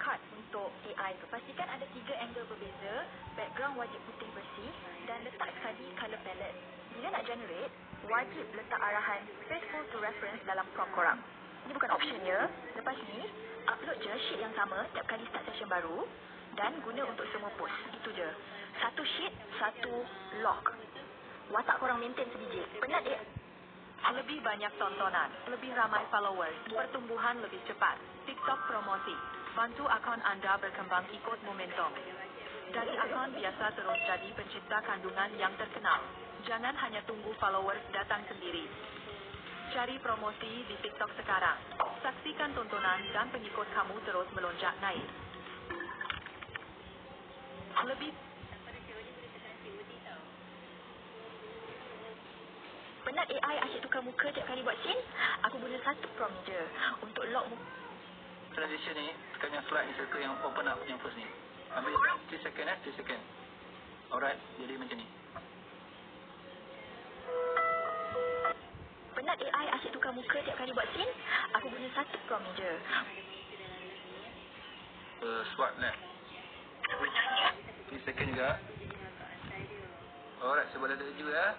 card untuk AI tu. Pastikan ada 3 angle berbeza, background wajib putih bersih dan letak sekali color palette. Bila nak generate, wajib letak arahan faithful to reference dalam prompt korang. Ini bukan option ya. Lepas ni, upload je sheet yang sama setiap kali start session baru dan guna untuk semua post. Itu je. Satu sheet, satu log. Watak korang maintain sebiji. Penat ya? Lebih banyak tontonan, lebih ramai followers, pertumbuhan lebih cepat. TikTok promosi. Bantu akun anda berkembang ikut momentum. Dari akun biasa terus jadi pencipta kandungan yang terkenal. Jangan hanya tunggu followers datang sendiri. Cari promosi di TikTok sekarang. Saksikan tontonan dan pengikut kamu terus melonjak naik. Lebih penat AI asyik tukar muka tiap kali buat scene? Aku guna satu prompt je untuk lock muka. Transition ni, tekan yang slide ni, circle yang open up yang first ni. Ambil 3 second 3 second. Alright, jadi macam ni. Penat AI asyik tukar muka tiap kali buat scene? Aku guna satu prompt je. Swipe left. 3 second juga. Alright, sebelah ada juga.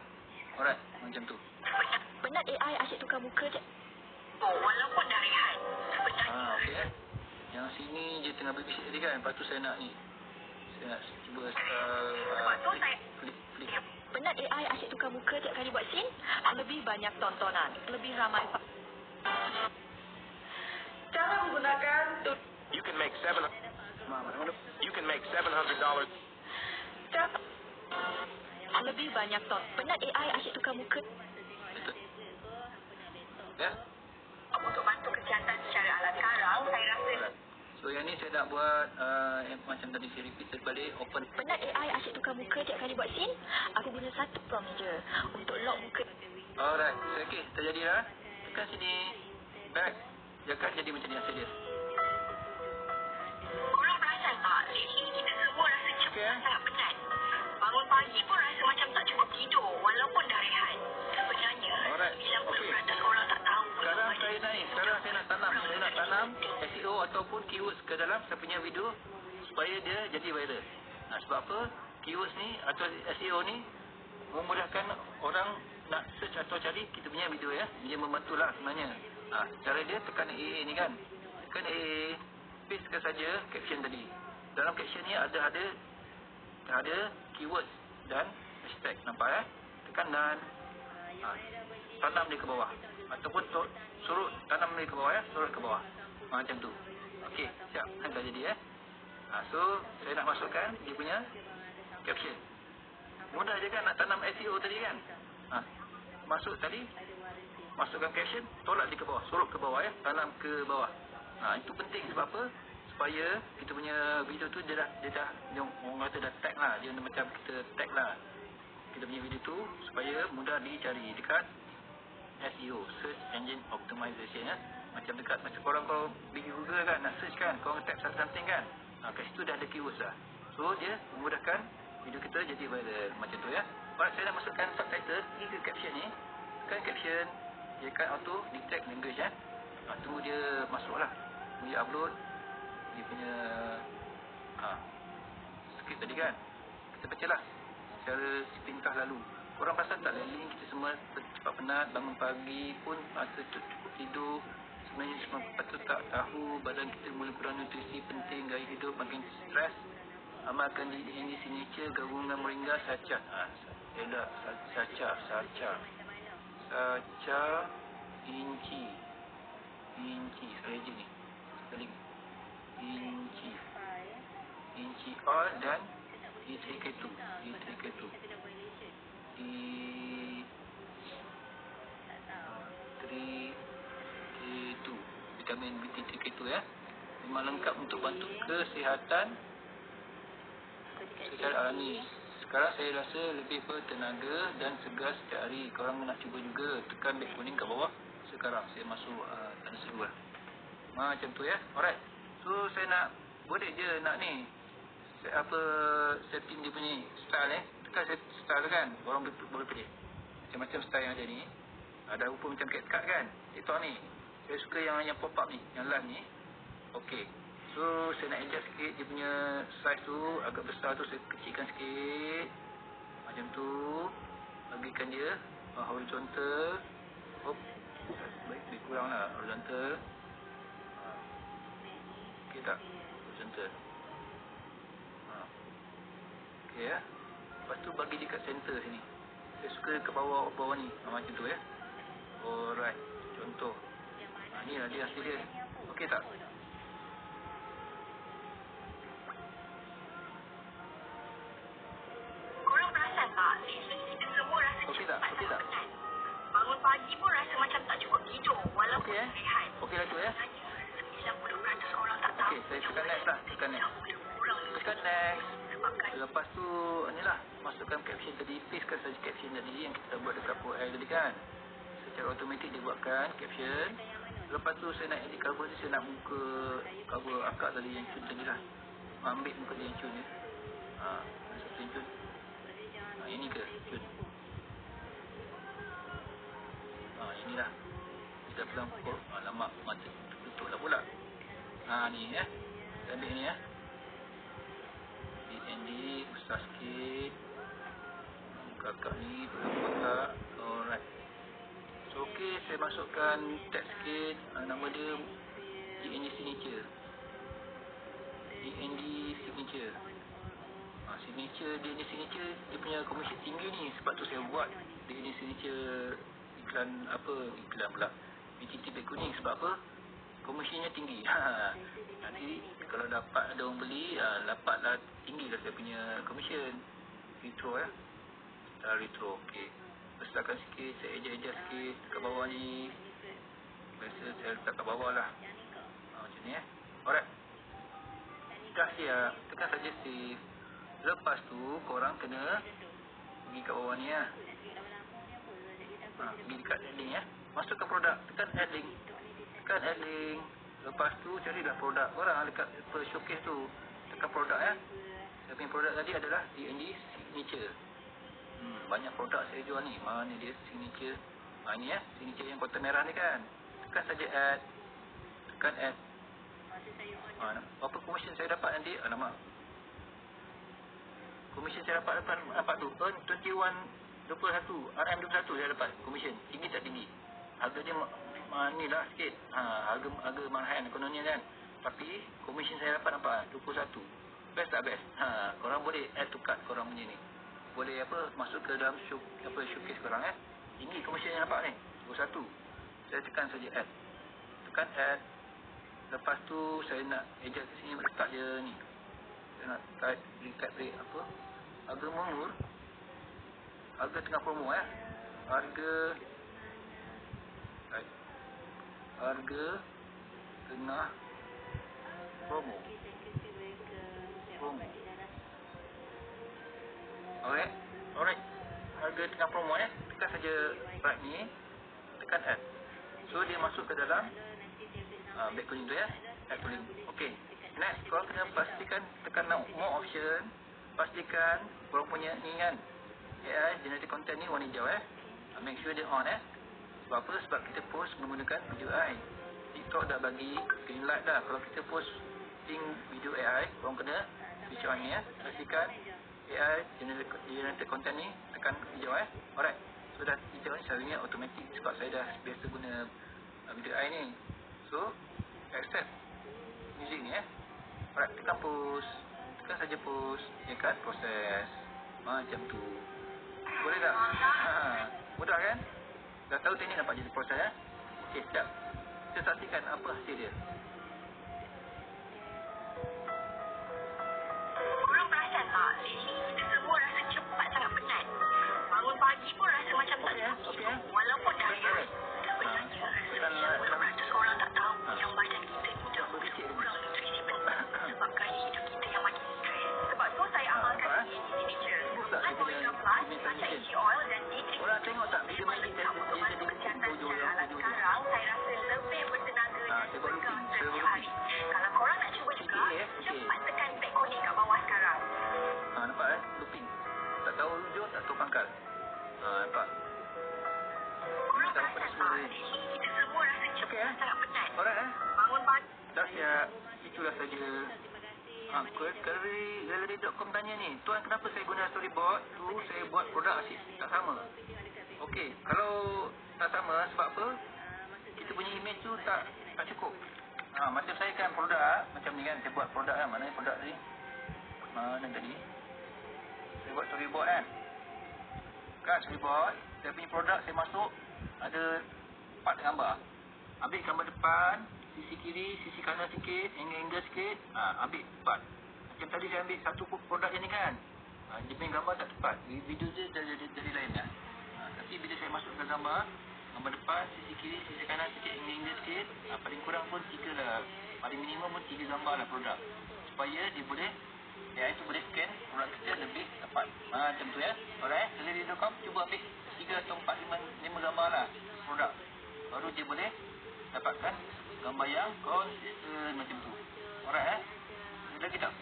Alright, macam tu. Penat AI asyik tukar muka je. walaupun dah rehat. Okey. Yang sini je tengah berbisik tadi kan. Lepas tu saya nak ni. Saya nak cuba flip. Penat AI asyik tukar muka tiap kali buat scene? Lebih banyak tontonan, lebih ramai. Cara menggunakan You can make $700. Lebih banyak penat AI asyik tukar muka. Ya. Untuk bantu kesihatan secara alat sekarang, saya rasa So yang ni saya nak buat macam tadi saya repeat balik open. penat AI asyik tukar muka tiap kali buat scene? Aku guna satu prompt je untuk lock muka. Alright, okey, terjadi dah. Tekan sini. Back. Jangan jadi macam ni asal dia. Korang perasan tak? Lately kita semua rasa cepat Okey. sangat penat. Bangun pagi pun rasa macam tak cukup tidur walaupun dah rehat. Sebenarnya, Alright, 90% orang tak tahu. Sekarang saya naik. Sekarang saya nak tanam. Saya nak tanam SEO ataupun keywords ke dalam saya punya video supaya dia jadi viral. Nah, sebab apa? Keywords ni atau SEO ni memudahkan orang nak search atau cari kita punya video ya. Dia membantulah sebenarnya. Cara dia tekan AA ni kan. Tekan AA, pastekan saja caption tadi. Dalam caption ni ada keywords dan hashtag. Nampak ya? Tekan dan tanam dia ke bawah. Ataupun suruh tanam dia ke bawah ya. Suruh ke bawah. Macam tu. Okey, siap. Dah jadi ya. So, saya nak masukkan dia punya caption. Mudah je kan nak tanam SEO tadi kan. Masuk tadi. Masukkan caption. Tolak dia ke bawah. Suruh ke bawah ya. Tanam ke bawah. Itu penting sebab apa? Supaya kita punya video tu dia dah orang kata dah tag lah. Dia macam kita tag lah. Kita punya video tu supaya mudah dicari dekat SEO, Search Engine Optimization ya. Macam korang kalau pergi Google kan nak search kan, korang type something kan. Kat situ dah ada keywords lah. So dia memudahkan video kita jadi viral macam tu ya. Baik, saya nak masukkan subtitle pergi ke caption ni. Tekan caption, dia akan auto detect language ya. Tu dia masuk lah. Dia upload dia punya script tadi kan. Kita baca lah secara sepintah lalu. Korang perasan tak link kita semua cepat penat, bangun pagi pun rasa cukup tidur. Sebenarnya semua patut tak tahu badan kita mula kurang nutrisi penting, gaya hidup makin stres. Amalkan ini signature gabungan moringa sacha. Sacha inci saya je ni spelling inci all dan E3K2 vitamin BT3K2 ya. Memang lengkap untuk bantu kesihatan secara alami. Sekarang saya rasa lebih bertenaga dan segar setiap hari. Korang nak cuba juga, tekan back kuning kat bawah. Sekarang saya masuk tanda seru lah. Macam tu ya. Alright. So saya boleh je nak ni setting dia punya style tekan style kan. Orang boleh pilih macam-macam style yang ada ni. Ada rupa macam cat kan. TikTok ni saya suka yang pop up ni, yang live ni. Okey. So So saya nak adjust sikit dia punya size tu, agak besar tu saya kecilkan sikit. Macam tu. Bagikan dia horizontal. Hop. Baik, lebih kurang lah horizontal. Okey tak? Horizontal. Okey ya. Lepas tu bagi dia kat center sini. Saya suka ke bawah ni. Macam tu ya. Alright. Contoh. Ni lah dia hasil dia. Okey tak? Korang perasan tak? Kita semua rasa Okey tak? Okey tak? penat. Bangun pagi pun rasa macam tak cukup tidur walaupun Okey rehat. Okey lah tu ya. 90% orang tak tahu. Okey, saya tekan next lah. Tekan next. Tekan next. Lepas tu, inilah. Masukkan caption tadi. Pastekan saja caption tadi yang kita buat dekat profile tadi kan. Secara automatik dia buatkan caption. Lepas tu saya nak edit cover ni. Saya nak buka cover akak tadi yang cun tadi lah. Ambil muka dia yang cun ni. Satu yang cun. Ini ke cun? Inilah. Kita pegang pokok. Alamak, mati. Tutup lah pula. Ni ya. Saya ambil ni ya. DND besar sikit. Kakak ni kotak. Alright. So okey, saya masukkan tag sikit. Nama dia DND signature. DND signature. Signature DND signature dia punya komisi tinggi ni. Sebab tu saya buat DND signature iklan pula. BTT beg kuning. Sebab apa? Komisinya tinggi. Nanti kalau dapat ada orang beli, dapatlah tinggilah saya punya komisen. Retro ya. Retro. Okey. Besarkan sikit, saya adjust sikit kat bawah ni. Biasa saya letak kat bawah lah. Macam ni ya. Alright. Dah siap. Tekan saja save. Lepas tu korang kena pergi kat bawah ni ya. Pergi dekat add link ya. Masukkan produk. Tekan add link. Tekan add link. Lepas tu carilah produk korang dekat showcase tu. Tekan produk ya. Saya punya produk tadi adalah DND signature. Banyak produk saya jual ni. Mana dia signature? Ini ya. Signature yang kotak merah ni kan. Tekan saja add. Tekan add. Apa commission saya dapat nanti? Alamak. Commission saya dapat tu. Earn 21 RM21 saya dapat commission. Tinggi tak tinggi? Harga dia ni lah sikit. Harga marhan kononnya kan. Tapi commission saya dapat nampak 21. Best tak best? Korang boleh add to cart korang punya ni. Boleh masuk ke dalam showcase korang Tinggi commission yang dapat ni 21. Saya tekan saja add. Tekan add. Lepas tu saya nak adjust kat sini, letak je ni. Saya nak type rate harga murah. Harga tengah promo Harga tengah promo. Alright. Harga tengah promo Tekan saja right ni. Tekan add. So dia masuk ke dalam beg kuning tu add kuning. Okey. Next, korang kena pastikan tekan more option. Pastikan korang punya ni kan AI generated content ni warna hijau Make sure dia on Sebab apa? Sebab kita post menggunakan video AI. TikTok dah bagi green light dah. Kalau kita posting video AI, korang kena switch on ni Pastikan AI generated content ni tekan hijau Alright. So dah hijau ni selalunya automatic sebab saya dah biasa guna video AI ni. So accept music ni Alright, tekan post. Tekan saja post. Dekat proses. Macam tu. Boleh tak? Mudah kan? Dah tahu teknik nampak jadi proses Okey, sekejap. Kita saksikan apa hasil dia. Korang perasan tak? Lately kita semua rasa cepat sangat penat. Bangun pagi pun rasa macam tak cukup tidur walaupun dah rehat. Sebenarnya 90% orang tak tahu yang badan kita ni dah kurang nutrisi penting sebab gaya hidup kita yang makin stres. Sebab tu saya amalkan DND signature. Gabungan Moringa Plus, Sacha EG Oil dan D3 Orang tengok tak video main memang lengkap untuk bantu kesihatan secara alat sekarang. Saya rasa lebih bertenaga dan segar setiap hari. Kalau korang nak cuba juga, cepat tekan tag kuning kat bawah sekarang. Nampak looping. Tak tahu hujung, tak tahu pangkal. Nampak. Korang perasan tak? Kita semua rasa cepat sangat penat. Alright Bangun pagi. Dah siap. Itulah saja. Gallery.com tanya ni, tuan kenapa saya guna storyboard tu saya buat produk asyik tak sama? Okey, kalau tak sama sebab apa? Kita punya image tu tak cukup. Macam saya kan produk macam ni kan, saya buat produk kan, mana produk tadi? Mana tadi? Saya buat storyboard kan storyboard, saya punya produk saya masuk ada 4 gambar. Ambil gambar depan, sisi kiri, sisi kanan sikit, angle sikit, ambil 4. Macam tadi saya ambil satu produk je ni kan, dia punya gambar tak tepat, video dia jadi lain dah. Tapi bila saya masukkan gambar depan, sisi kiri, sisi kanan sikit, angle sikit, paling kurang pun 3 lah, paling minimum pun 3 gambar lah produk, supaya dia boleh, AI tu boleh scan produk kita lebih tepat. Macam tu ya. Alright, Gallery.com cuba ambil 3 atau 4, 5 gambar lah produk, baru dia boleh dapatkan gambar yang konsisten macam tu. Alright lagi tak?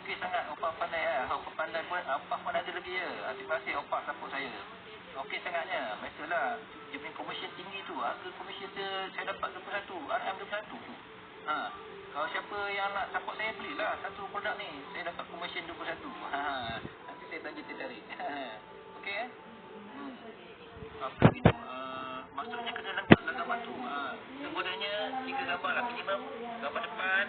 Okey sangat, Opah pandai Opah pandai pun, Opah pun ada lagi ya. Terima kasih Opah support saya. Okey sangatnya. Biasalah dia punya komersial tinggi tu. Harga komersial dia saya dapat 21, RM21 tu. Kalau siapa yang nak support saya, belilah satu produk ni. Saya dapat komersial 21. Nanti saya bagi tertarik. Okey apa gitu? Maksudnya kena lengkap gambar tu. Sebenarnya 3 gambar lah minimum. Gambar depan,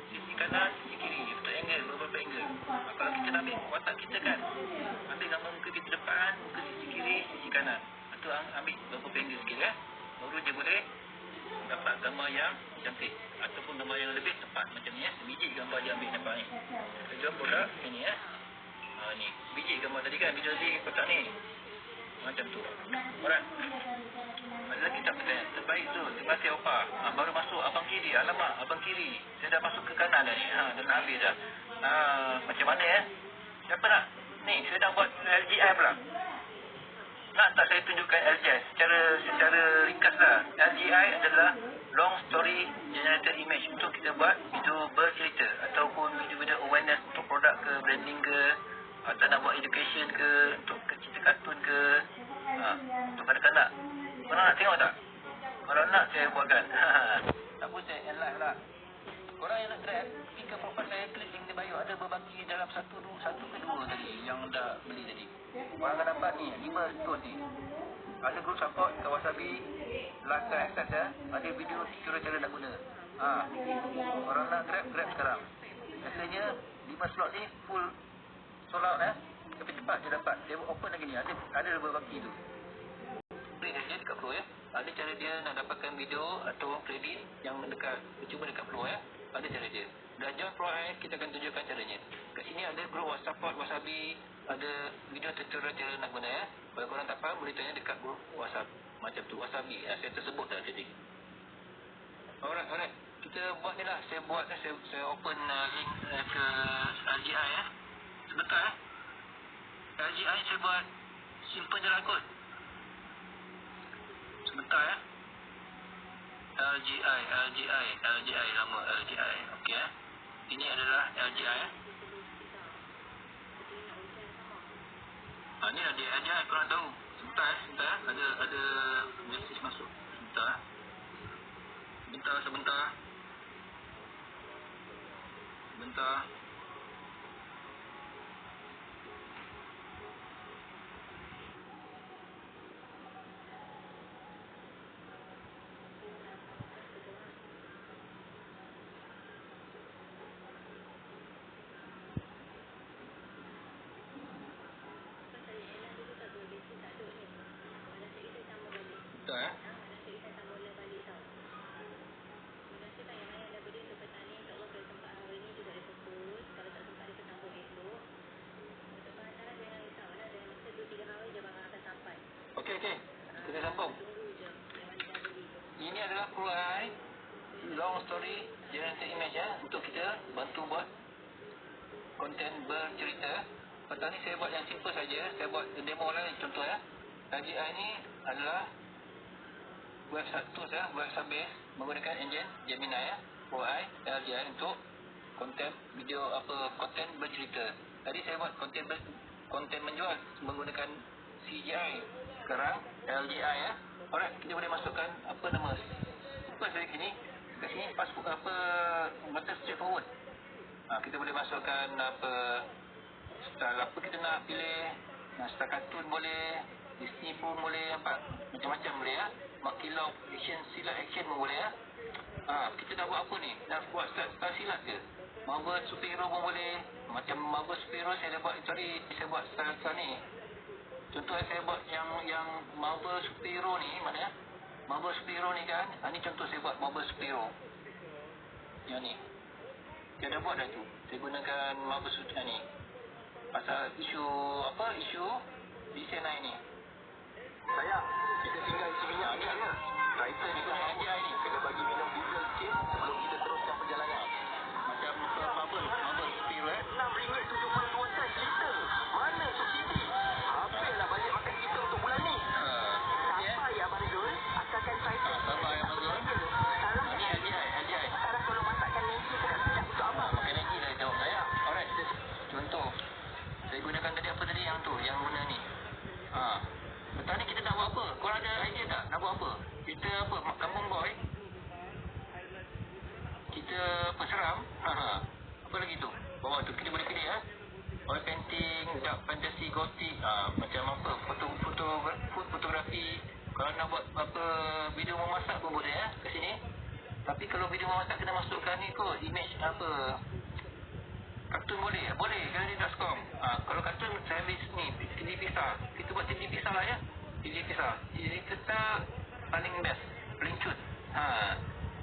sisi kanan, sisi kiri. Betul angle, beberapa angle. Kalau kita nak ambil watak kita kan, ambil gambar muka kita depan, muka sisi kiri, sisi kanan. Itu ambil beberapa angle sikit ya. Baru dia boleh dapat gambar yang cantik ataupun gambar yang lebih tepat macam ni ya. Biji gambar dia ambil nampak ni. Kita jual produk ini ya. Ni biji gambar tadi kan, video tadi kotak ni. Macam tu. Alright. Ada lagi tak pertanyaan? Terbaik tu. Terima kasih Opah. Baru masuk abang kiri. Alamak, abang kiri. Saya dah masuk ke kanan dah ni. Dah nak habis dah. Macam mana ya? Siapa nak? Ni, saya dah buat LGI pula. Nak tak saya tunjukkan LGI? Secara ringkas lah. LGI adalah Long Story Generated Image. Untuk kita buat video bercerita. Ataupun video-video awareness untuk produk ke, branding ke. Atau nak buat education ke, untuk cerita kartun ke, untuk kanak-kanak. Korang nak tengok tak? Kalau nak saya buatkan. Tak pun saya end live lah. Korang yang nak grab, pergi ke profile saya, klik link di bio. Ada berbaki dalam satu ke dua tadi yang dah beli tadi. Korang akan dapat ni 5 stone ni. Ada group support ke Wasabi, lifestyle access ya. Ada video cara nak guna. Korang nak grab sekarang. Biasanya 5 slot ni full sold out tapi cepat dia dapat. Dia open lagi ni. Ada berbaki tu. Beli dia dekat Pro ya. Ada cara dia nak dapatkan video atau kredit yang cuba dekat Pro ya. Ada cara dia. Dah join Pro kita akan tunjukkan caranya. Kat sini ada group WhatsApp Wasabi, ada video tutorial cara nak guna ya. Kalau korang tak faham boleh tanya dekat group WhatsApp macam tu Wasabi. Saya tersebut dah tadi. Alright. Kita buat ni lah. Saya open link ke LGI ya. Sebentar LGI saya buat simple je lah kot. Sebentar ya. LGI lama LGI. Okey ini adalah LGI ni ada LGI korang tahu. Sebentar ada message masuk. Sebentar. Okey. Kita sambung. Ini adalah Pro-AI Long Story Generated Image ya. Untuk kita bantu buat konten bercerita. Petang ni saya buat yang simple saja. Saya buat demo lain contoh ya. LGI ni adalah website tools ya, website base menggunakan engine Gemini ya. Pro-AI LGI untuk konten video konten bercerita. Tadi saya buat konten menjual menggunakan CGI. Sekarang LGI ya. Alright, kita boleh masukkan apa nama. Simple saya gini. Kat sini password apa, macam straightforward. Kita boleh masukkan apa, style apa kita nak pilih. Style kartun boleh, Disney pun boleh, macam-macam boleh ya. Makilog, action, silat action pun boleh ya. Kita dah buat apa ni? Dah buat style silat ke? Marvel superhero pun boleh. Macam Marvel superhero saya dah buat tadi, saya buat style ni. Contoh saya buat yang Marvel superhero ni, mana ya? Marvel superhero ni kan, ni contoh saya buat Marvel superhero. Yang ni. Saya dah buat dah tu. Saya gunakan Marvel superhero ni. Pasal isu desain ni. Sayang, kita tinggal isi minyak ni ya. Driver ni dah hadiah ni. Kena bagi minum diesel sikit sebelum kita teruskan perjalanan. Macam Marvel superhero RM6.72 liter. Mana subsidi? Habislah balik makan kita untuk bulan ni. Sabar ya Abang Zul. Asalkan driver. Sabar ya Abang Zul. Ni hadiah. Sekarang kalau masakkan Maggi sedap untuk Abang. Makan lagi dah jawab saya. Alright. Contoh. Saya gunakan tadi apa tadi yang tu, yang guna ni. Lepas ni kita nak buat apa? Korang ada idea tak? Nak buat apa? Kita apa? Kampung boy. Kita seram. Apa lagi tu? Bawah tu kita boleh pilih ya. Oil painting, dark fantasy, gothic. Macam apa? Fotografi. Kalau nak buat apa video memasak pun boleh ya kat sini. Tapi kalau video memasak kena masukkan ni kot image apa? Kartun boleh? Boleh. Gallery.com. Kalau kartun saya ambil ni CD pisah. Kita buat CD pisah lah ya. CD pisah. CD pisah paling best. Paling cun.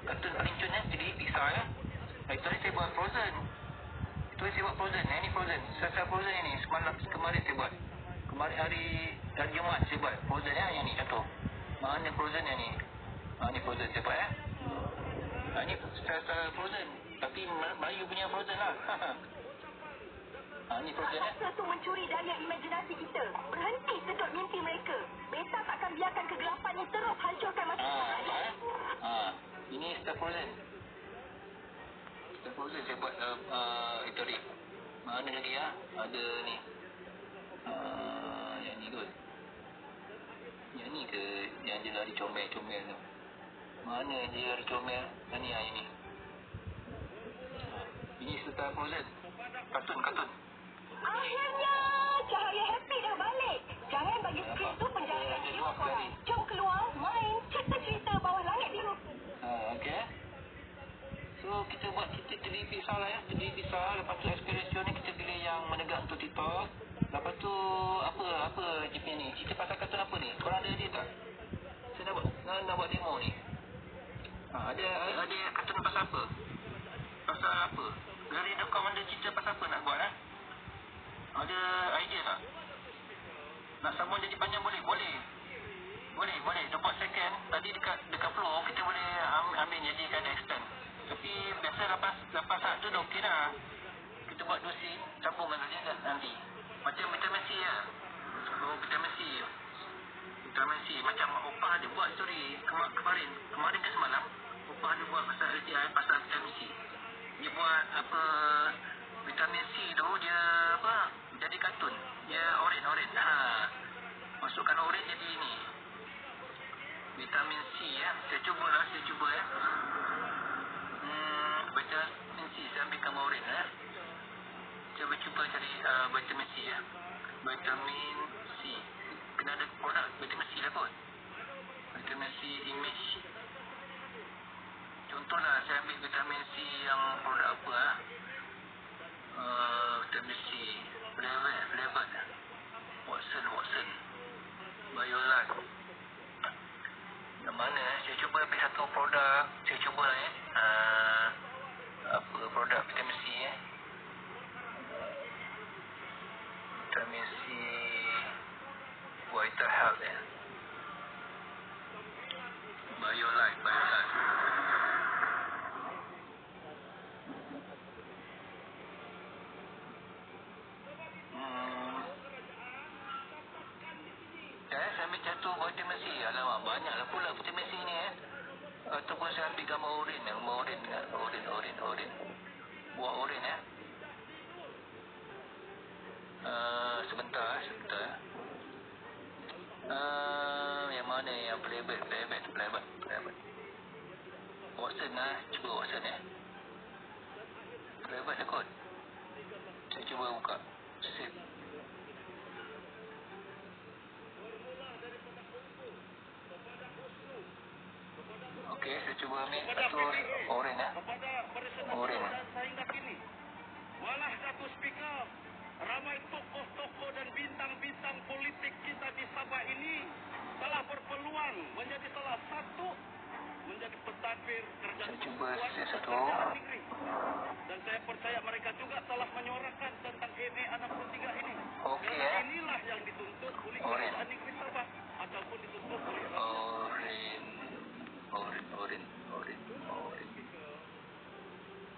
Kartun paling cun ya. CD pisah ya. Itu tadi saya buat Frozen. Ini Frozen. Saya Frozen ini. Kemarin saya buat. Kemarin hari Jumaat saya buat Frozen ya. Yang ni contoh. Mana Frozen yang ni? Ni Frozen saya buat ya. Ni saya Frozen. Tapi Melayu punya Frozen lah. Ni Frozen ya. Rasa tu mencuri daya imajinasi kita. Berhenti sedut mimpi mereka. Beta takkan biarkan kegelapan ni terus hancurkan masa kita. Ini Star Frozen. Star Frozen saya buat itu tadi. Mana lagi ya? Ada ni. Yang ni kot. Yang ni ke? Yang dia lari comel-comel tu. Mana dia lari comel? Yang ni. Ini Star Frozen. Kartun. Akhirnya cahaya happy dah balik. Jangan bagi skrin tu penjara jiwa korang. Jom keluar, main cerita-cerita bawah langit biru. Okey. So kita buat kita terdiri pisah lah ya. Terdiri pisah. Lepas tu aspiration ni kita pilih yang menegak untuk TikTok. Lepas tu apa je punya ni? Cerita pasal kartun apa ni? Korang ada idea tak? Saya nak buat demo ni. Ada kartun pasal apa? Pasal apa? Gallery.com ada cerita pasal apa nak buat eh? Ada idea tak? Nak sambung jadi panjang boleh? Boleh. 24 second. Tadi dekat flow kita boleh ambil jadikan extend. Tapi biasa lepas saat tu dah okey dah. Kita buat 2 scene, sambungkan saja nanti. Macam vitamin C ya. Vitamin C. Macam Opah ada buat story kemarin ke semalam. Opah ada buat pasal LTI, pasal vitamin C. Dia buat apa, vitamin C tu dia apa, jadi kartun. Dia oren. Masukkan oren jadi ini. Vitamin C ya. Saya cuba ya. Vitamin C saya ambil gambar oren ya. Cuba cari vitamin C ya. Vitamin C. Kena ada produk vitamin C lah kot. Vitamin C image. Contohlah saya ambil vitamin C yang produk apa vitamin C flavor Watson BioLife. Yang mana saya cuba ambil satu produk. Saya cuba apa produk vitamin C vitamin C Vital Health BioLife. Saya ambil satu vitamin C. Alamak, banyaklah pula vitamin C ni Ataupun saya ambil gambar oren. Oren. Buah oren Sebentar. Yang mana yang flavor. Watson lah. Cuba Watson Private lah kot. Saya cuba buka save. Okey, saya cuba ambil satu orange Orange. Sehingga kini, malah satu speaker, ramai tokoh-tokoh dan bintang-bintang politik kita di Sabah ini telah berpeluang menjadi salah satu menjadi pentadbir kerja Saya cuba save satu. kerajaan negeri. Dan saya percaya mereka juga telah menyuarakan tentang MA 63 ini. Okey Dan inilah yang dituntut oleh Orange. kerajaan negeri Sabah ataupun dituntut oleh Orange.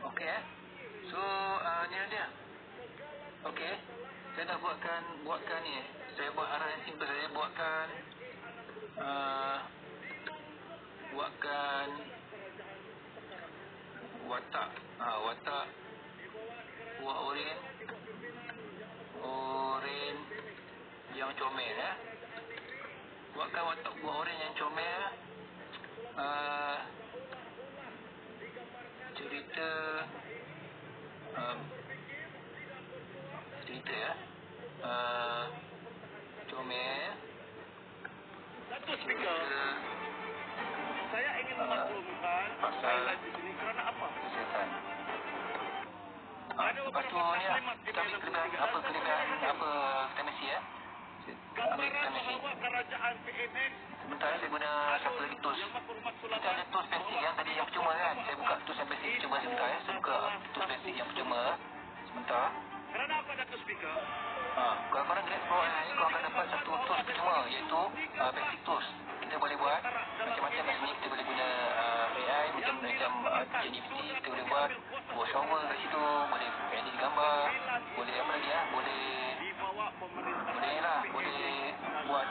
Okey So ni dia. Okey. Saya nak buatkan ni. Saya buat arah yang simple saja. Buatkan watak. Watak buah oren yang comel Buatkan watak buah oren yang comel. Cerita comel. satu speaker. Saya ingin memaklumkan Pasal highlight di sini kerana apa? kesihatan. Ada Lepas tu beberapa ni kalimat di kita ambil dalam kelebihan apa vitamin C ambil gambaran vitamin C. bahawa kerajaan PMX Sebentar saya guna satu lagi tools. yang berhormat Kita Sulatan ada tools basic yang tadi yang percuma kan. Saya buka tools yang basic percuma sebentar Saya buka tools basic yang percuma. Sebentar. kerana apa Datuk Speaker? Kalau korang lihat bawah ni, korang akan dapat satu tools percuma iaitu basic tools. Kita boleh buat macam-macam kat sini. Kita boleh guna AI macam ChatGPT. Kita boleh buat shower kat situ. Boleh edit gambar. Boleh apa lagi boleh Dibawa pemerintah ni lah. Boleh buat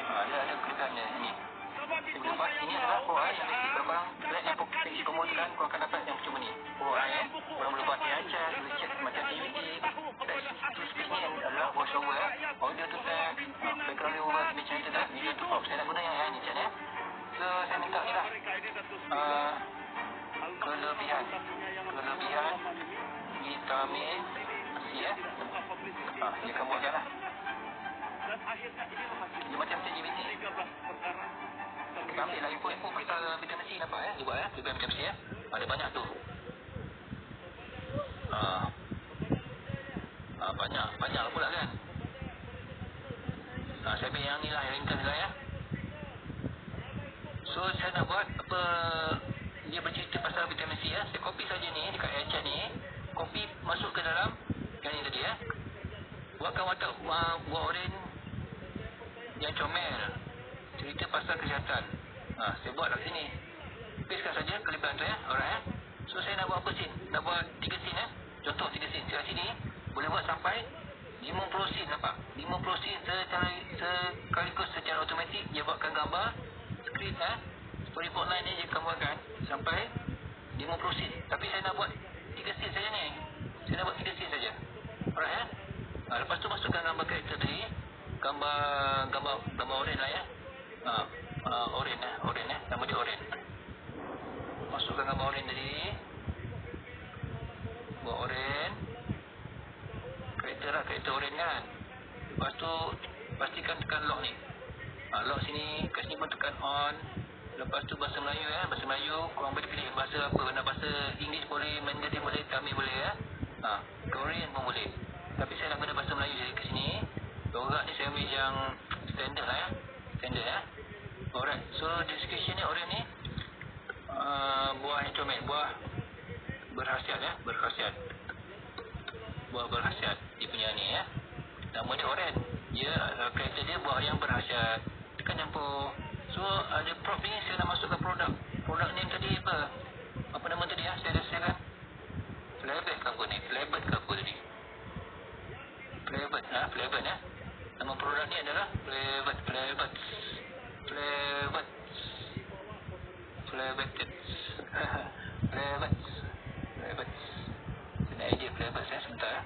ada kelebihannya sini. sebab Saya itu boleh buat saya ini adalah mahu yang basic. Kalau korang lihat yang basic permulaan, korang akan dapat yang macam ni. Korang boleh buat AI chat, boleh chat macam GPT. Tools basic ni adalah voice over audio to text, background dia ubah macam tu dah. Video to off. Saya nak guna yang AI ni chat So saya minta ni lah kelebihan vitamin C dia akan buatkan lah. dan akhirnya inilah hasil Dia macam ChatGPT. 13 perkara Kita ambil lah info pasal vitamin C nampak dia buat vitamin C ada banyak tu. Banyak pula kan. Saya ambil yang ni lah, yang ringkas lah So saya nak buat apa, dia bercerita pasal vitamin C Saya copy saja ni dekat chat ni, copy masuk ke dalam yang ni tadi Buatkan watak buah oren yang comel, cerita pasal kesihatan. Saya buat kat sini. Pastekan saja kelebihan tu alright So saya nak buat apa scene? Nak buat 3 scene Contoh 3 scene. Kat sini boleh buat sampai 50 scene, nampak? 50 scene sekaligus secara automatik. Dia buatkan gambar, skrip storyboard line ni dia akan buatkan sampai 50 scene. Tapi saya nak buat 3 scene saja ni. Saya nak buat 3 scene saja. Alright lepas tu masukkan gambar karakter tadi. Gambar oren lah oren nama dia oren. Masukkan gambar oren tadi. Buat oren karakter oren kan. Lepas tu pastikan tekan lock ni. Lock sini, kat sini pun tekan on. Lepas tu bahasa Melayu bahasa Melayu korang boleh pilih bahasa apa. Nak bahasa English boleh, Mandarin boleh, Tamil boleh Korean pun boleh. Tapi saya nak guna bahasa Melayu jadi ke sini. Lorak ni saya ambil yang standard lah standard Alright, so description ni oren ni buah yang comel, buah berkhasiat buah berkhasiat dia punya ni nama dia oren. Dia karakter dia buah yang berkhasiat. Tekan campur. So ada prop ni saya nak masukkan produk name tadi apa nama tadi saya rasa kan Flavor ke apa ni, Flavor ke apa tadi, Flavor nama produk ni adalah Flavor Saya nak idea Flavor sebentar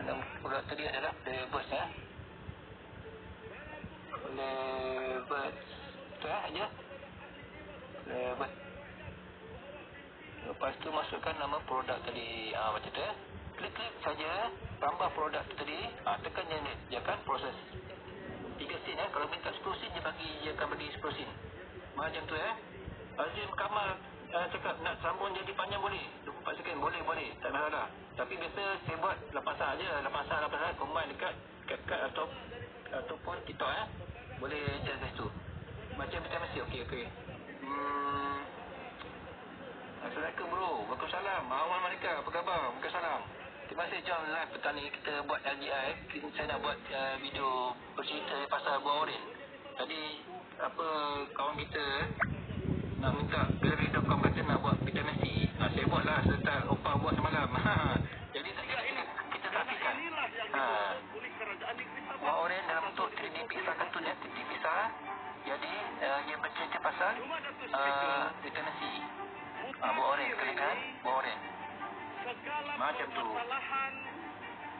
nama produk tadi adalah Flavor Flavor tu aja tekan nama produk tadi. Macam tu Klik-klik saja, tambah produk tu tadi. Tekan generate. Dia akan proses 3 sen. Kalau minta 10 sen, dia akan bagi 10 sen. Macam tu Azim Kamal cakap nak sambung jadi panjang boleh. 24 second boleh. Tak ada masalah. Tapi biasa saya buat 8 saat je. 8 saat combine dekat CapCut ataupun TikTok Boleh adjust dari tu. Macam masih okey. Assalamualaikum bro. Waalaikumsalam. Awal Malika, apa khabar? Waalaikumsalam. Terima kasih John live petang ni kita buat LGI. Saya nak buat video bercerita pasal buah oren. Tadi kawan kita nak minta gallery.com kata nak buat vitamin C. Saya buatlah serta opah buat semalam. Jadi kita saksikan. Buah oren dalam bentuk 3D pixar kartun 3D pixar. Jadi dia bercerita pasal vitamin C. Buah oren, kalikan buah oren. Macam tu.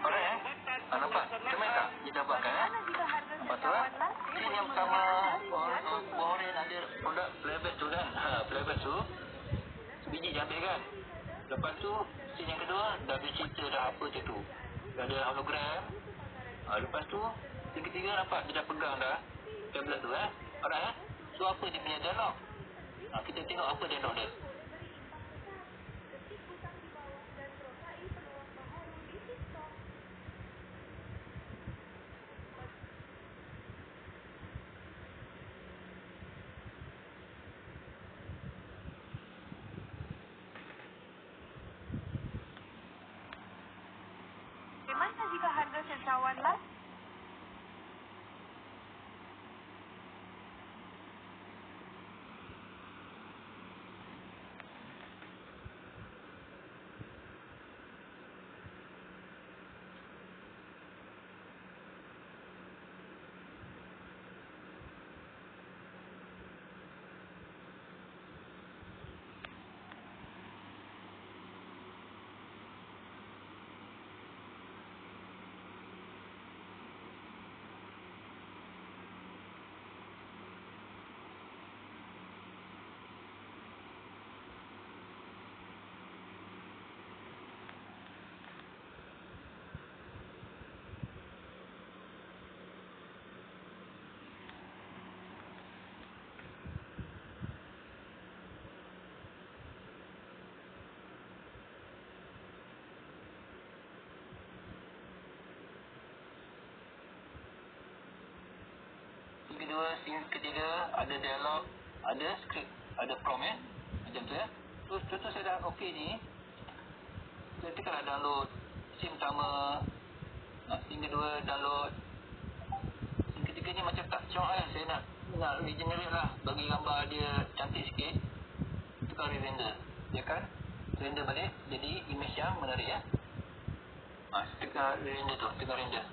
Alright nampak? Cemen tak? Kita buatkan Nampak tu Ini yang pertama buah oren ada produk flavor tu kan. Flavor tu biji dia ambil kan. Lepas tu scene yang kedua dah bercerita dah apa tu. Dah ada hologram. Lepas tu scene ketiga nampak dia dah pegang dah tablet tu Alright So apa dia punya dialog? Kita tengok apa dialog dia. Bagaimana jika harga secawan las? Kedua, scene ketiga ada dialog, ada skrip, ada prompt macam tu Terus contoh saya dah okey ni. Saya tekan download scene pertama, scene kedua download. Scene ketiga ni macam tak cocok saya nak regenerate lah, bagi gambar dia cantik sikit. Tukar render. Dia kan render balik jadi image yang menarik Tukar render tu, tukar render.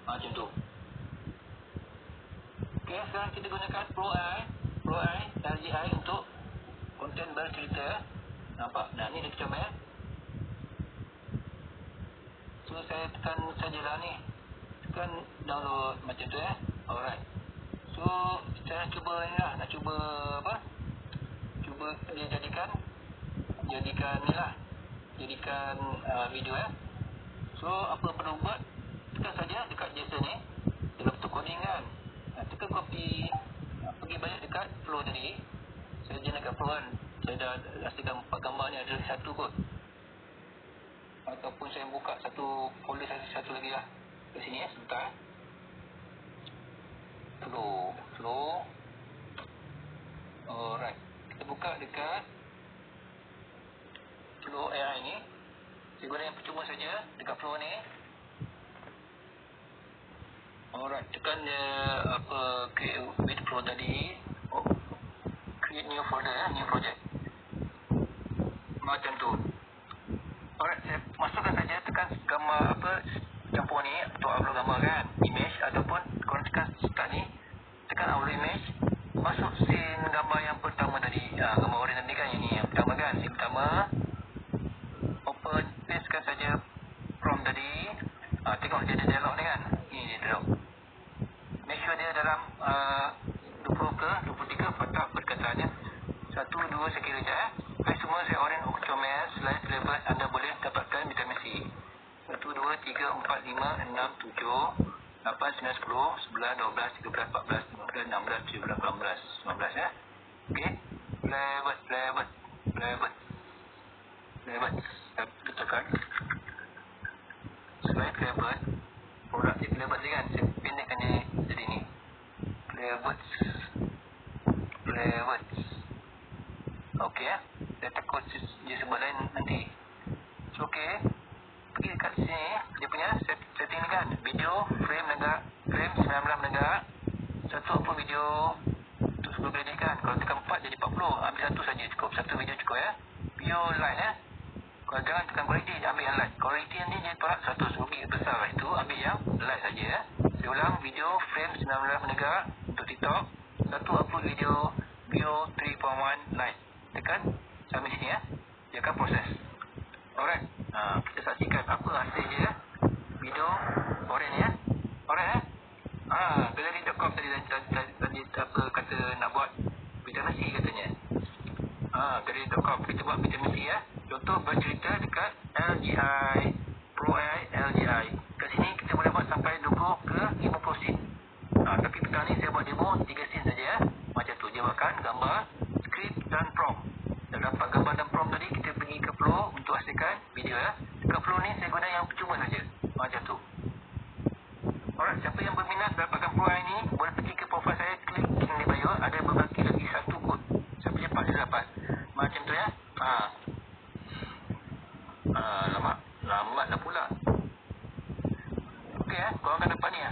Macam tu. Sekarang kita gunakan Pro AI LGI untuk konten bercerita. Nampak? Ni dia comel. So saya tekan sajalah ni. Tekan download macam tu Alright. So saya cuba ni lah. Nak cuba apa? Cuba dia jadikan ni lah. Jadikan video So apa perlu buat? Tekan saja dekat JSON ni. Dalam bentuk coding kan. Tekan copy, pergi balik dekat flow tadi. Saya jenis dekat flow kan. Saya dah rasakan 4 gambar ni ada satu kot. Ataupun saya buka satu folder satu lagi lah. Kat sini sebentar. Flow. Alright. Kita buka dekat flow AI ni. Saya guna yang percuma saja dekat flow ni. Alright, tekan create with flow tadi. Create new folder new project. Macam tu. Alright, saya masukkan saja, tekan gambar campur ni untuk upload gambar kan, image ataupun kalau tekan start ni, tekan upload image, masuk scene gambar yang pertama tadi. Gambar orang tadi kan, yang pertama kan, scene pertama. Open, pastekan saja prompt tadi. Tengok dia ada dialog ni kan. Ni dia dialog. Make sure dia dalam 20 ke 23 fatah perkataannya. 1, 2 saya kira je Hai semua, saya Oren Okcomel. Selain anda boleh dapatkan vitamin C. 1, 2, 3, 4, 5, 6, 7, 8, 9, 10, 11, 12, 13, 14, 15, 16, 17, 18, 19, 19 ya. Okey. Flavour. Saya tekan. Selain flavour, produk ni flavour ni kan. Saya pendekkan dia jadi ni. Flavour. Okey ya. Saya takut dia sebut lain nanti. So, okey. Pergi dekat sini, dia punya setting ni kan. Video, frame 19 megabit. Satu upload video untuk 10 minit kan. Kalau tekan 4 jadi 40. Ambil satu saja cukup. Satu video cukup ya. Video light ya. Kalau jangan tekan quality, ambil yang light. Quality ni dia tolak 100 rugi besar lah itu. Ambil yang light saja ya. Saya ulang, video frame 19 megabit untuk TikTok. Satu upload video 3.1 light. Tekan sampai sini ya. Dia akan proses. Alright. Kita saksikan apa hasil dia. Video orange ya. Alright ya. Gallery.com tadi apa kata nak buat vitamin C katanya. Gallery.com kita buat vitamin C ya. Contoh bercerita dekat LGI Pro AI LGI. Kat sini kita boleh buat sampai 20 ke 50 scene. Tapi petang ni saya buat demo 3 scene saja ya. Macam tu dia buatkan gambar, skrip dan prompt. Dah dapat gambar dan prompt tadi, kita pergi ke Flow untuk hasilkan video ya. Dekat Flow ni saya guna yang percuma saja. Macam tu. Alright, siapa yang berminat dapatkan Pro AI ni, boleh pergi ke profil saya, klik link di bio, ada berbagi lagi satu kod. Siapa cepat dia dapat. Macam tu ya. Lambat lah pula. Okey ya, korang akan dapat ni ya.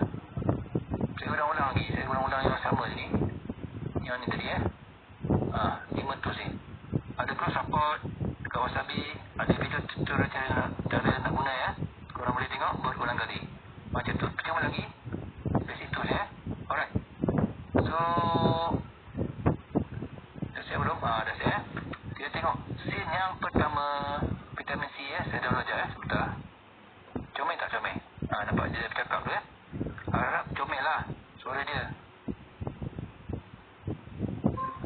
Saya ulang-ulang lagi, saya ulang-ulang yang sama tadi. Yang ni tadi ya. 5 tools ni. Ada cross support dekat Wasabi, ada video tutorial cara nak guna ya. Korang boleh tengok berulang kali. Macam tu. Percuma lagi. Basic tools ya. Alright. So, dah siap belum? Dah siap. Kita tengok scene yang pertama vitamin C ya. Saya download je sebentar. Comel tak comel? Nampak dia bercakap tu ya. Harap comel lah suara dia.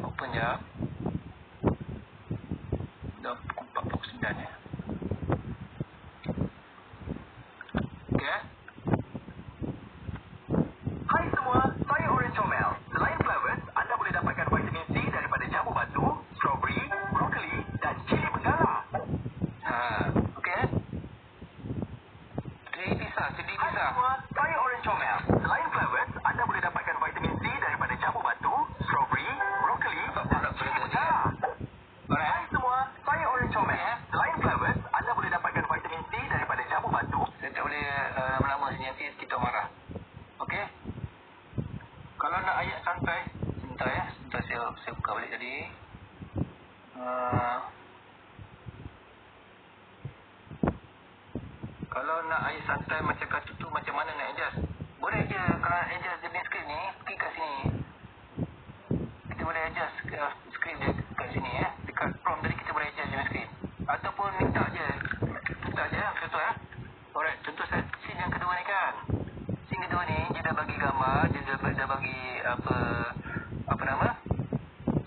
Open jap. Dah pukul 49 ya. Okey ya. Hai semua, saya Orange Comel. Selain flavours, anda boleh dapatkan vitamin C daripada jambu batu, strawberry, brokoli dan cili benggala. Okey ya. Cili pisah. Hai semua, saya Orange Comel. Selain flavours, anda boleh dapatkan vitamin C daripada jambu batu, strawberry, brokoli dan cili benggala. Hai semua, saya Orange Comel. Selain flavours, anda boleh dapatkan vitamin C daripada jambu batu. Saya tak boleh lama-lama sini, nanti kita marah. Okey. Kalau nak ayat santai, sebentar ya. Sebentar saya buka balik tadi. Kalau nak ayat santai macam kat tu macam mana nak adjust? Boleh je kalau nak adjust dia punya skrip ni, pergi kat sini. Kita boleh adjust skrip dia kat sini ya. Dekat prompt tadi kita boleh adjust dia punya skrip. Ataupun minta je contoh ya. Alright, contoh saya scene yang kedua ni kan. Scene kedua ni dia dah bagi gambar, dia dah bagi apa nama?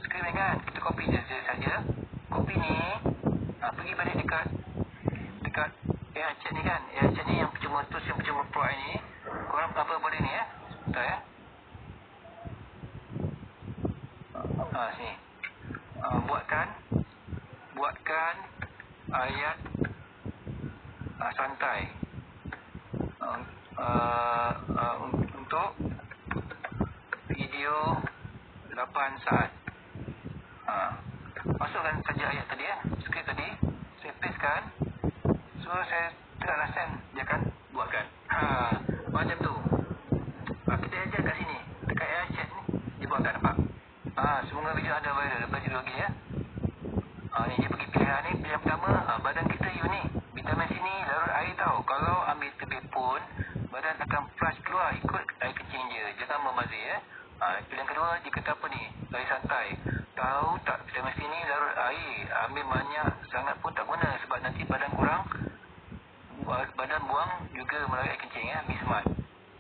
Skrip ni kan. Kita copy je saja. Copy ni pergi balik dekat AI chat ni kan. AI chat ni yang percuma tools yang percuma Pro AI ni. Korang apa boleh ni ya. Sebentar ya. Sini. Buatkan ayat santai untuk video 8 saat. Masukkan saja ayat tadi ya, skrip tadi. Saya pastekan. So saya tekanlah send, dia akan buatkan. Macam tu. Kita ajar kat sini, dekat AI chat ni dia buatkan, nampak? Semoga video anda viral. Lepas tu lagi ya. Ni dia bagi pilihan ni. Pilihan pertama, badan kita unik. Vitamin C ni larut air tau. Kalau ambil tebing pun, badan akan flush keluar ikut air kencing je. Jangan membazir ya. Pilihan kedua, dia kata apa ni? Lari santai. Tahu tak, vitamin C ni larut air. Ambil banyak sangat pun tak guna. Sebab nanti badan kurang, badan buang juga melalui air kencing ya. Be smart.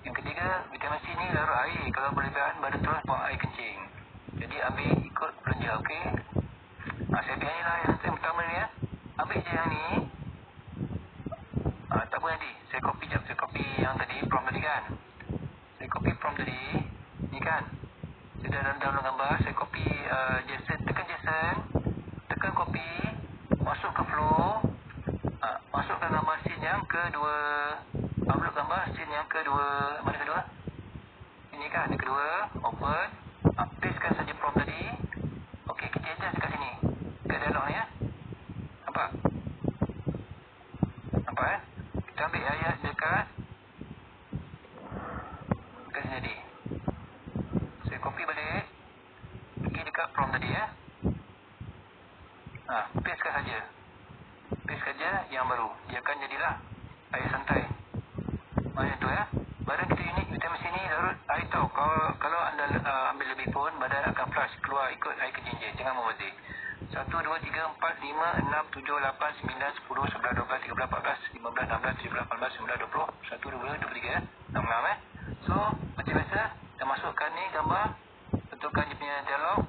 Yang ketiga, vitamin C ni larut air. Kalau berlebihan, badan terus buang air kencing. Jadi ambil ikut belanja, okey? Saya biar ni lah yang pertama ni ya. Ambil je yang ni. saya copy jap. Saya copy yang tadi, prompt tadi kan. Saya copy prompt tadi. Ni kan. Saya dah download gambar. Saya copy JSON. Tekan copy. Masuk ke flow. Masukkan gambar scene yang kedua. Upload gambar scene yang kedua. Mana kedua? Ini kan, yang kedua. Open. Pastekan saja prompt tadi. Okey, kita adjust dekat sini. Dekat dialog ni ya. Nampak? Nampak Kita ambil ayat dekat sini tadi. Saya copy balik. Pergi dekat prompt tadi ya. Pastekan saja. Paste saja yang baru. Dia akan jadilah ayat santai. Macam tu ya. Badan kita unik, vitamin C ni larut air tahu. Kalau anda ambil lebih pun, badan akan flush keluar ikut air kencing. Jangan membazir. 1, 2, 3, 4, 5, 6, 7, 8, 9, 10, 11, 12, 13, 14, 15, 16, 17, 18, 19, 20, 1, 2, 23, 66 So, macam biasa, kita masukkan ni gambar, betulkan dia punya dialog,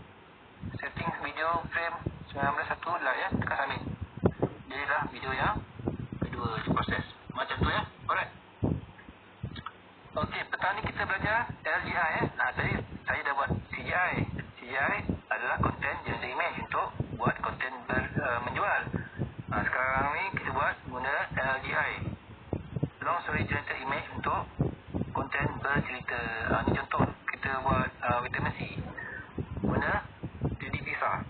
setting video frame 19.1 lah ya, tekan submit. Jadilah video yang kedua proses. Macam tu ya. Alright. Okey, petang ni kita belajar LGI ya. Tadi saya dah buat CGI. CGI adalah content generator image untuk buat content menjual. Sekarang ni kita buat guna LGI. Long story generator image untuk content bercerita. Ni contoh kita buat vitamin C guna 3D Pixar.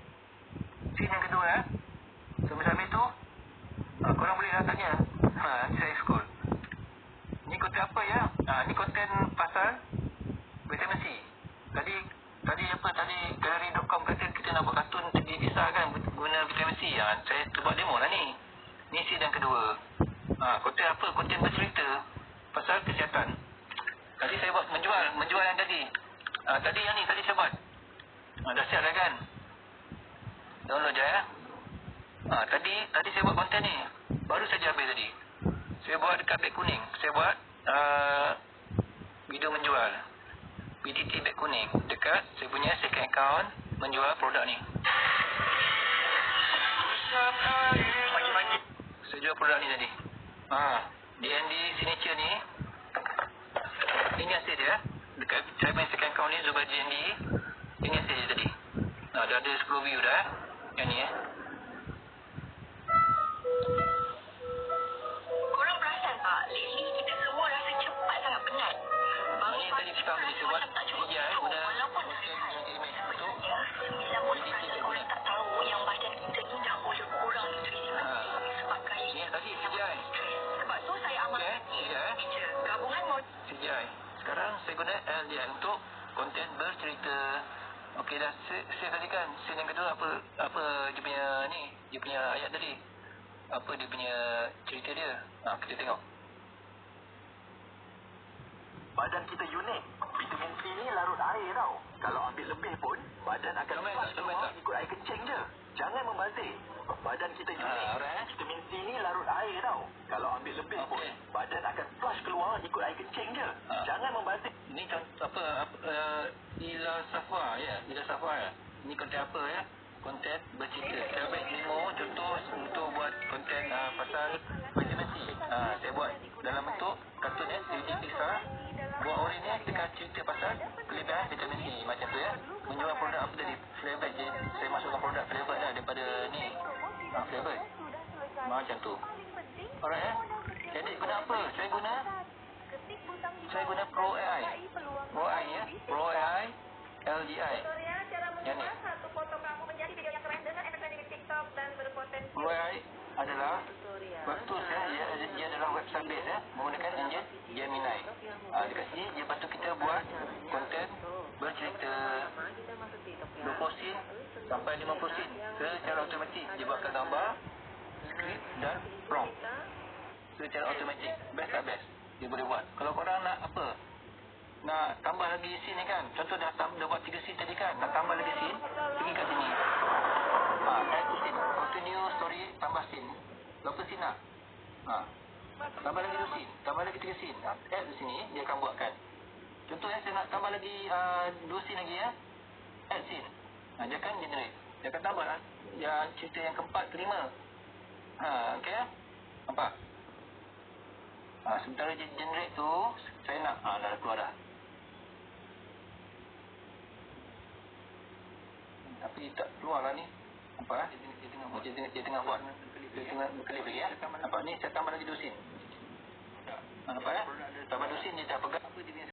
Scene yang kedua ya. Sambil tu korang boleh nak tanya. Saya scroll. Ni konten apa ya? Ni konten pasal vitamin C. Tadi apa tadi gallery.com kata kita nak buat kartun 3D Pixar kan guna vitamin C. Saya buat demo lah ni. Ni scene yang kedua. Konten apa? Konten bercerita pasal kesihatan. Tadi saya buat menjual yang tadi. Tadi yang ni tadi saya buat. Dah siap dah kan? Download je ya. Tadi saya buat konten ni. Baru saja habis tadi. Saya buat dekat beg kuning. Saya buat video menjual. PDT beg kuning. Dekat saya punya second account menjual produk ni. Saya jual produk ni tadi. DND signature ni. Ini hasil dia. Dekat saya punya second account ni Zubair DND. Ini hasil dia tadi. Dah ada 10 view dah. Yang ni Korang perasan tak? Lately kita semua rasa cepat sangat penat. Ini tadi kita ambil sebab dia guna Walaupun konten image untuk sebenarnya 90% orang tak tahu yang badan kita ni dah boleh kurang nutrisi penting sebab gaya ni tadi CGI. Sebab tu saya amalkan gabungan CGI. Sekarang saya guna LGI untuk konten bercerita. Okey dah save tadi kan. Scene yang kedua apa dia punya ni, dia punya ayat tadi. Apa dia punya cerita dia. Kita tengok. Badan kita unik. Vitamin C ni larut air tau. Kalau ambil lebih pun, badan akan flush keluar ikut air kencing je. Jangan membazir. Badan kita unik. Vitamin C ni larut air tau. Kalau ambil lebih pun, badan akan flush keluar ikut air kencing je. Jangan membazir. Ni apa Ila Safwa ya. Ila Safwa ya. Ni konten apa ya? Konten bercerita. Saya ambil demo contoh untuk buat konten pasal vitamin C. Saya buat dalam bentuk kartun ya, 3D Pixar. Buat orang ni dekat cerita pasal kelebihan vitamin C. Macam tu ya. Menjual produk apa tadi? Flavor je. Saya masukkan produk flavor dah daripada ni. Flavor. Macam tu. Alright ya. Jadi guna apa? Saya guna Pro AI. Pro AI ya. Pro AI LGI. Yang ni. Pro AI adalah betul dia adalah website base ya, menggunakan engine Gemini. Dekat sini dia bantu kita buat konten bercerita 20 scene sampai 50 scene secara automatik. Dia buatkan gambar, skrip dan prompt secara automatik. Best tak best dia boleh buat. Kalau korang nak apa, nak tambah lagi scene ni kan, contoh dah buat 3 scene tadi kan, nak tambah lagi scene, pergi kat sini, add to scene, continue story, tambah scene. Berapa scene nak? Tambah lagi 2 scene, tambah lagi 3 scene. Add di sini, dia akan buatkan. Contohnya saya nak tambah lagi 2 scene lagi ya. Add scene. Dia akan generate. Dia akan tambah lah. Yang cerita yang keempat, kelima. Okey ya? Nampak? Sementara dia generate tu, saya nak, dah keluar dah. Tapi tak keluar lah ni. Nampak dia tengah buat. Dia tengah berkelip lagi ya. Nampak ni saya tambah lagi dosin. Nampak ya? Tambah dosin dia dah pegang apa dia